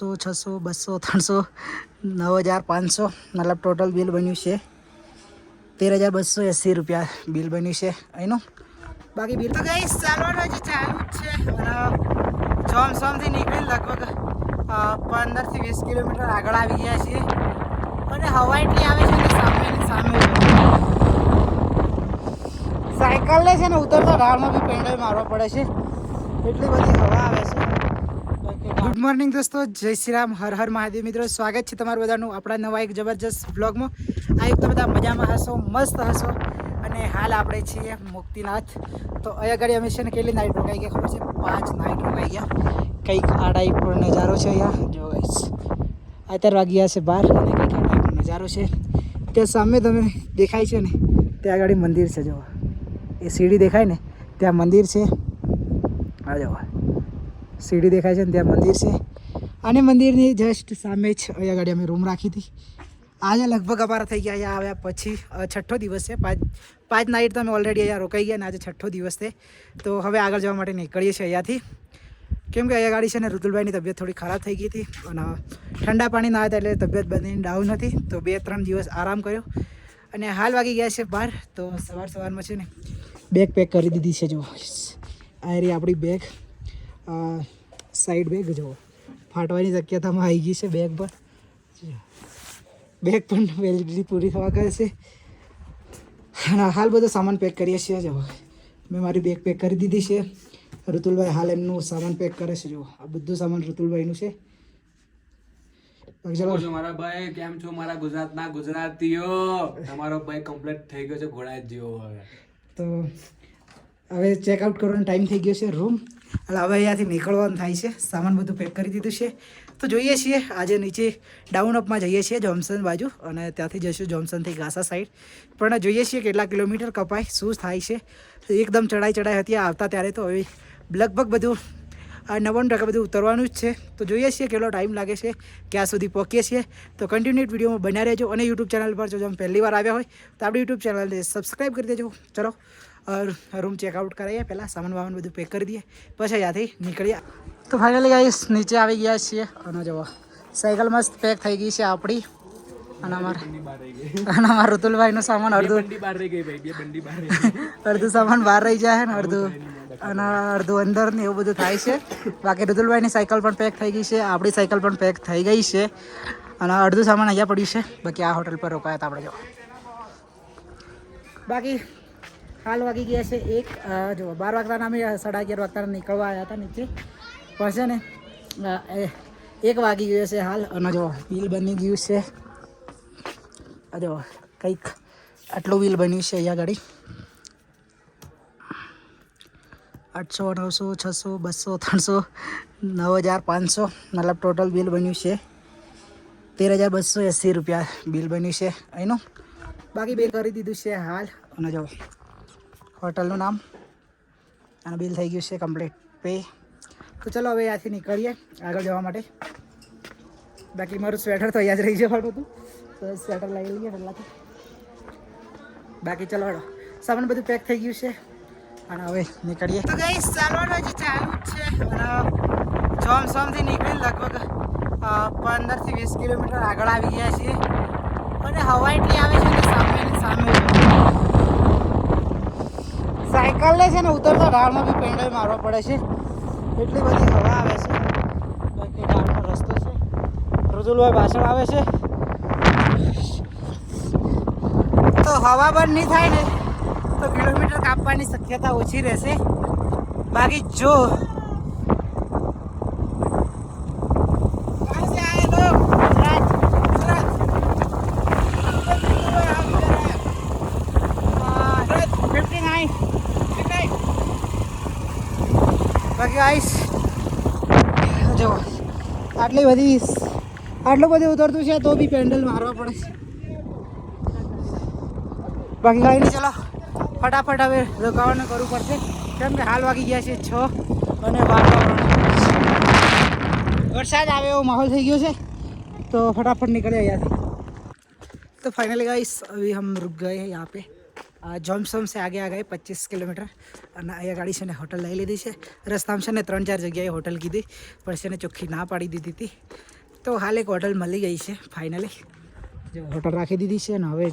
600 200 300 9500 मतलब total bill बन्यु છે 13,280 રૂપિયા બિલ બન્યું છે અહીંનું. બાકી બિલ તો ગઈ ચાલવાનું હજી ચાલુ જ છે અને જોમસોમથી નીકળી લગભગ 15 થી 20 કિલોમીટર આગળ આવી ગયા છીએ અને હવા એટલી આવે છે ને સામે સાયકલ લે છે ને ઉતરતા ઢાળમાં બી પેન્ડલ મારવા પડે છે એટલી બધી હવા આવે છે. ગુડ મોર્નિંગ દોસ્તો, જય શ્રી રામ, હર હર મહાદેવ. મિત્રો સ્વાગત છે તમારું બધાનું આપણા નવા એક જબરજસ્ત બ્લોગમાં. આ એક તો બધા મજામાં હશો, મસ્ત હશો. અને હાલ આપણે છીએ મુક્તિનાથ. તો અહીંયા આગળ અમે છે ને કેટલી નાઇટ રોકાઈ ગયા ખબર છે? 5 નાઇટ રોકાઈ ગયા. કંઈક આ ટાઈપનો નજારો છે અહીંયા જો ગાઈસ. અત્યારે વાગ્યા છે 12 અને કંઈક આ ટાઈપનો નજારો છે. ત્યાં સામે તમે દેખાય છે ને ત્યાં આગળ મંદિર છે જો. એ સીડી દેખાય ને ત્યાં મંદિર છે. આ જો સીડી દેખાય છે ને ત્યાં મંદિર છે અને મંદિરની જસ્ટ સામે જ અહીંયા આગળ અમે રૂમ રાખી હતી. આજે લગભગ અમારા થઈ ગયા અહીંયા આવ્યા પછી 6ઠ્ઠો દિવસ છે. પાંચ નાઇટ તો અમે ઓલરેડી અહીંયા રોકાઈ ગયા અને આજે 6ઠ્ઠો દિવસ છે. તો હવે આગળ જવા માટે નીકળીએ છીએ અહીંયાથી, કેમ કે અહીંયા ગાડી છે ને ઋતુલભાઈની તબિયત થોડી ખરાબ થઈ ગઈ હતી અને ઠંડા પાણી ના હતા એટલે તબિયત બધી ડાઉન હતી. તો 2-3 દિવસ આરામ કર્યો અને હાલ વાગી ગયા છે 12. તો સવારમાં છે ને બેગ પેક કરી દીધી છે જો. આ રહી આપણી બેગ, સાઈડ બેગ જો ફાટવાની શક્યતામાં આવી ગઈ છે બેગ પર. બેગ પણ વેલિડિટી પૂરી થવા કરે છે અને હાલ બધો સામાન પેક કરીએ છીએ. જો મેં મારી બેગ પેક કરી દીધી છે. ઋતુલભાઈ હાલ એમનું સામાન પેક કરે છે. જો આ બધું સામાન ઋતુલભાઈનું છે. ચલો મારા ભાઈ, કેમ છો મારા ગુજરાતના ગુજરાતીઓ? તમારો ભાઈ કમ્પ્લીટ થઈ ગયો છે ઘોડા જેવો. તો હવે ચેકઆઉટ કરવાનો ટાઈમ થઈ ગયો છે રૂમ, એટલે હવે અહીંયાથી નીકળવાનું થાય છે. સામાન બધું પેક કરી દીધું છે. તો જોઈએ છીએ આજે નીચે ડાઉન અપમાં જઈએ છીએ જોમસન બાજુ અને ત્યાંથી જઈશું જોમસનથી ગાસા સાઈડ. પણ જોઈએ છીએ કેટલા કિલોમીટર કપાય, શું થાય છે. એકદમ ચડાઈ હતી આવતા ત્યારે. તો હવે લગભગ બધું 99% બધું ઉતરવાનું જ છે. તો જોઈએ છીએ કેટલો ટાઈમ લાગે છે, ક્યાં સુધી પહોંચીએ છીએ. તો કન્ટિન્યુઅસ વિડીયોમાં બન્યા રહેજો અને યુટ્યુબ ચેનલ પર જો તમે પહેલી વાર આવ્યા હોય તો આપણી યુટ્યુબ ચેનલને સબસ્ક્રાઈબ કરી દેજો. ચલો રૂમ ચેકઆઉટ કરાવીએ, પહેલાં સામાન બધું પેક કરી દઈએ, પછી ત્યાંથી નીકળીએ. તો ફાઇનલી ગાઈસ નીચે આવી ગયા છીએ અને જુઓ સાયકલ મસ્ત પેક થઈ ગઈ છે આપણી. અને અમારા ઋતુલભાઈનો સામાન અડધું સામાન બહાર રહી જાય ને અડધું અંદર ને એવું બધું થાય છે. બાકી ઋતુલભાઈની સાયકલ પણ પેક થઈ ગઈ છે, આપણી સાયકલ પણ પેક થઈ ગઈ છે અને અડધું સામાન અહીંયા પડ્યું છે. બાકી આ હોટલ પર રોકાયા હતા આપણે. જો બાકી હાલ વાગી ગયા છે 1. જો 12 વાગતાના અમે 11:30 વાગતાના નીકળવા આવ્યા હતા નીચે, પણ છે ને 1 વાગી ગયો છે હાલ. અને જો બિલ બની ગયું છે. જો કંઈક આટલું બિલ બન્યું છે અહીંયા ગાડી. 800 900 600 200 300 9,500 મતલબ ટોટલ બિલ બન્યું છે 13,280 રૂપિયા બિલ બન્યું છે અહીંનું. બાકી બિલ કરી દીધું છે હાલ. અને જો હોટલનું નામ અને બિલ થઈ ગયું છે કમ્પ્લીટ પે. તો ચલો હવે ત્યાંથી નીકળીએ આગળ જવા માટે. બાકી મારું સ્વેટર તો અહીંયા જ રહી જવાનું હતું, તો સ્વેટર લઈ લઈએ પહેલાંથી. બાકી ચલો હળો સામાન બધું પેક થઈ ગયું છે અને હવે નીકળીએ. તો ગાઈસ ચાલવાનું હજી ચાલુ જ છે અને જોમસોમથી નીકળી લગભગ 15 થી 20 કિલોમીટર આગળ આવી ગયા છીએ અને હવા એટલી આવે છે ને સામે સાયકલ લે છે ને ઉતરતા ઢાળમાં બી પેન્ડલ મારવા પડે છે એટલી બધી હવા આવે છે. બાકી ઢાળનો રસ્તો છે. ઋતુલભાઈ પાછળ આવે છે. તો હવા બંધ નહીં થાય ને તો કિલોમીટર કાપવાની શક્યતા ઓછી રહેશે. બાકી જો બાકી આઈસ જો આટલું બધું ઉતરતું છે તો બી પેન્ડલ મારવા પડે છે. બાકી કાંઈ નહીં, ચલો ફટાફટ હવે રોકાવાનું કરવું પડશે, કેમ કે હાલ વાગી ગયા છે 6 અને વરસાદ આવે એવો માહોલ થઈ ગયો છે. तो फटाफट निकले यहाँ से. तो फाइनली गाइस अभी हम रुक गए हैं यहाँ पे જોમસોમ से आगे आ गए 25 કિલોમીટર અને અહીંયા ગાડી છે ને હોટલ લઈ લીધી છે રસ્તામાં છે ને 3-4 જગ્યાએ હોટલ કીધી પણ છે ને ચોખ્ખી ના પાડી દીધી હતી તો હાલ એક હોટલ મળી ગઈ છે ફાઇનલી જે હોટલ રાખી દીધી છે ને હવે